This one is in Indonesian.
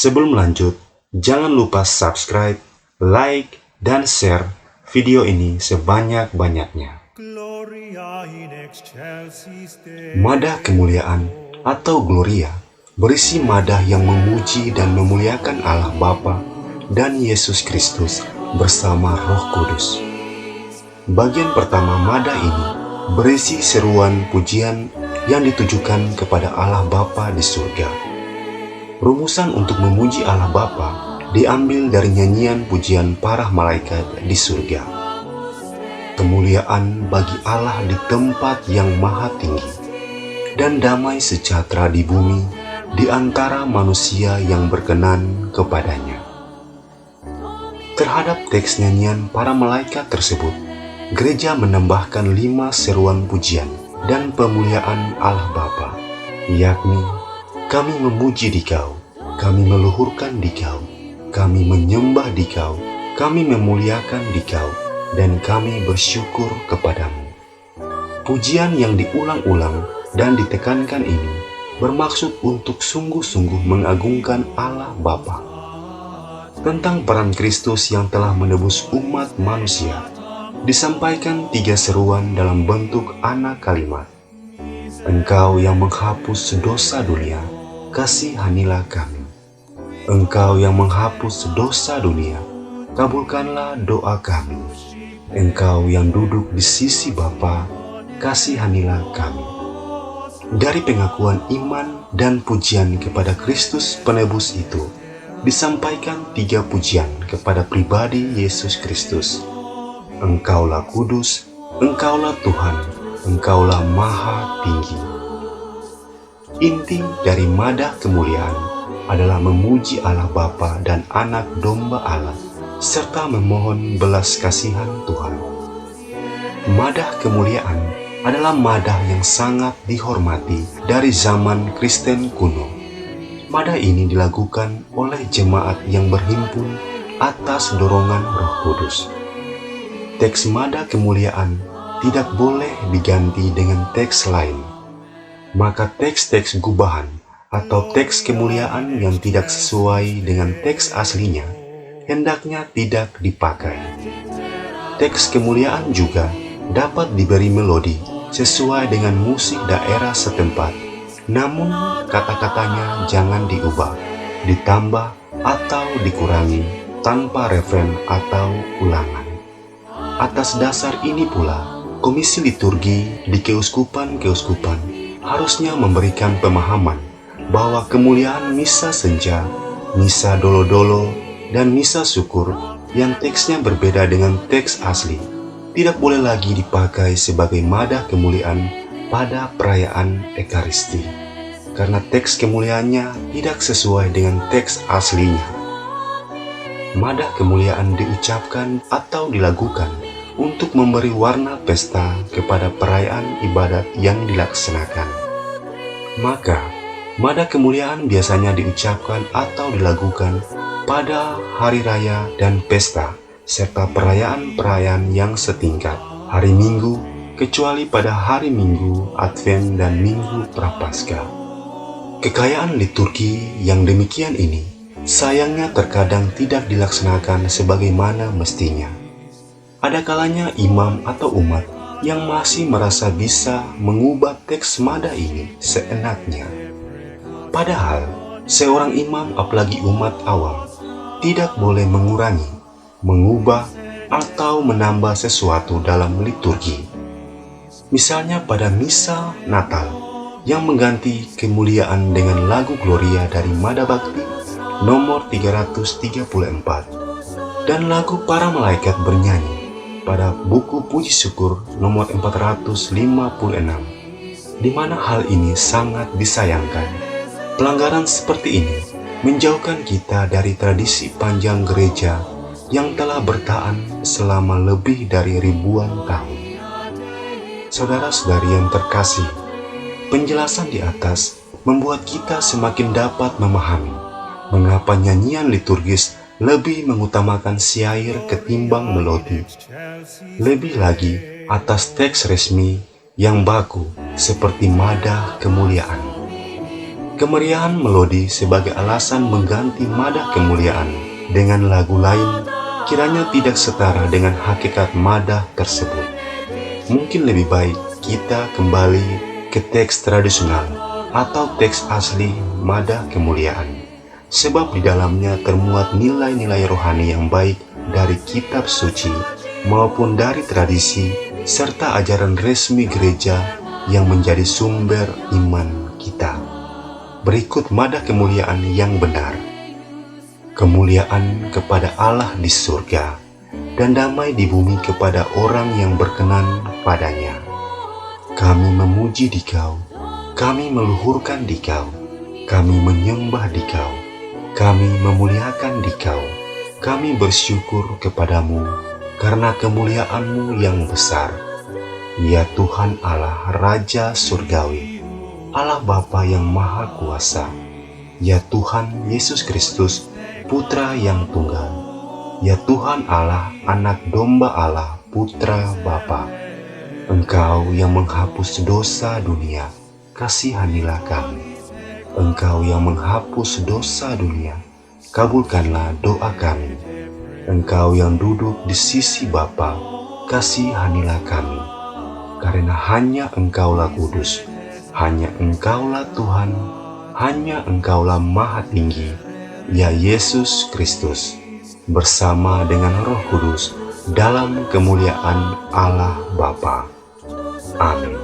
Sebelum lanjut, jangan lupa subscribe, like, dan share video ini sebanyak-banyaknya. Madah kemuliaan atau Gloria berisi madah yang memuji dan memuliakan Allah Bapa dan Yesus Kristus bersama Roh Kudus. Bagian pertama madah ini berisi seruan pujian yang ditujukan kepada Allah Bapa di surga. Rumusan untuk memuji Allah Bapa diambil dari nyanyian pujian para malaikat di surga. Kemuliaan bagi Allah di tempat yang maha tinggi, dan damai sejahtera di bumi di antara manusia yang berkenan kepadanya. Terhadap teks nyanyian para malaikat tersebut, gereja menambahkan 5 seruan pujian dan pemuliaan Allah Bapa, yakni: kami memuji Dikau, kami meluhurkan Dikau, kami menyembah Dikau, kami memuliakan Dikau, dan kami bersyukur kepadamu. Pujian yang diulang-ulang dan ditekankan ini bermaksud untuk sungguh-sungguh mengagungkan Allah Bapa. Tentang peran Kristus yang telah menebus umat manusia, disampaikan 3 seruan dalam bentuk anak kalimat. Engkau yang menghapus dosa dunia, kasihanilah kami. Engkau yang menghapus dosa dunia, kabulkanlah doa kami. Engkau yang duduk di sisi Bapa, kasihanilah kami. Dari pengakuan iman dan pujian kepada Kristus penebus itu, disampaikan 3 pujian kepada pribadi Yesus Kristus. Engkaulah kudus, Engkaulah Tuhan, Engkaulah maha tinggi. Inti dari madah kemuliaan adalah memuji Allah Bapa dan Anak Domba Allah, serta memohon belas kasihan Tuhan. Madah kemuliaan adalah madah yang sangat dihormati dari zaman Kristen kuno. Madah ini dilakukan oleh jemaat yang berhimpun atas dorongan Roh Kudus. Teks madah kemuliaan tidak boleh diganti dengan teks lain. Maka teks-teks gubahan atau teks kemuliaan yang tidak sesuai dengan teks aslinya hendaknya tidak dipakai. Teks kemuliaan juga dapat diberi melodi sesuai dengan musik daerah setempat, namun kata-katanya jangan diubah, ditambah atau dikurangi tanpa refren atau ulangan. Atas dasar ini pula, Komisi Liturgi di keuskupan-keuskupan harusnya memberikan pemahaman bahwa kemuliaan misa senja, misa dolo-dolo, dan misa syukur yang teksnya berbeda dengan teks asli tidak boleh lagi dipakai sebagai madah kemuliaan pada perayaan Ekaristi, karena teks kemuliaannya tidak sesuai dengan teks aslinya. Madah kemuliaan diucapkan atau dilakukan untuk memberi warna pesta kepada perayaan ibadat yang dilaksanakan. Maka, madah kemuliaan biasanya diucapkan atau dilakukan pada hari raya dan pesta, serta perayaan-perayaan yang setingkat, hari Minggu, kecuali pada hari Minggu, Advent, dan Minggu Prapaskah. Kekayaan liturgi yang demikian ini sayangnya terkadang tidak dilaksanakan sebagaimana mestinya. Ada kalanya imam atau umat yang masih merasa bisa mengubah teks madah ini seenaknya. Padahal, seorang imam apalagi umat awam tidak boleh mengurangi, mengubah, atau menambah sesuatu dalam liturgi. Misalnya pada misa Natal yang mengganti kemuliaan dengan lagu Gloria dari Madah Bakti nomor 334 dan lagu para malaikat bernyanyi pada buku puji syukur nomor 456, di mana hal ini sangat disayangkan. Pelanggaran seperti ini menjauhkan kita dari tradisi panjang gereja yang telah bertahan selama lebih dari ribuan tahun. Saudara-saudari yang terkasih, penjelasan di atas membuat kita semakin dapat memahami mengapa nyanyian liturgis lebih mengutamakan syair ketimbang melodi. Lebih lagi atas teks resmi yang baku seperti madah kemuliaan. Kemeriahan melodi sebagai alasan mengganti madah kemuliaan dengan lagu lain kiranya tidak setara dengan hakikat madah tersebut. Mungkin lebih baik kita kembali ke teks tradisional atau teks asli madah kemuliaan, sebab di dalamnya termuat nilai-nilai rohani yang baik dari kitab suci maupun dari tradisi serta ajaran resmi gereja yang menjadi sumber iman kita. Berikut madah kemuliaan yang benar. Kemuliaan kepada Allah di surga dan damai di bumi kepada orang yang berkenan padanya. Kami memuji Dikau, kami meluhurkan Dikau, kami menyembah Dikau, kami memuliakan Dikau, kami bersyukur kepadamu karena kemuliaan-Mu yang besar. Ya Tuhan Allah Raja Surgawi, Allah Bapa yang Maha Kuasa, ya Tuhan Yesus Kristus, Putra yang Tunggal, ya Tuhan Allah, Anak Domba Allah, Putra Bapa. Engkau yang menghapus dosa dunia, kasihanilah kami. Engkau yang menghapus dosa dunia, kabulkanlah doa kami. Engkau yang duduk di sisi Bapa, kasihanilah kami. Karena hanya Engkaulah kudus, hanya Engkaulah Tuhan, hanya Engkaulah Maha Tinggi, ya Yesus Kristus, bersama dengan Roh Kudus dalam kemuliaan Allah Bapa. Amin.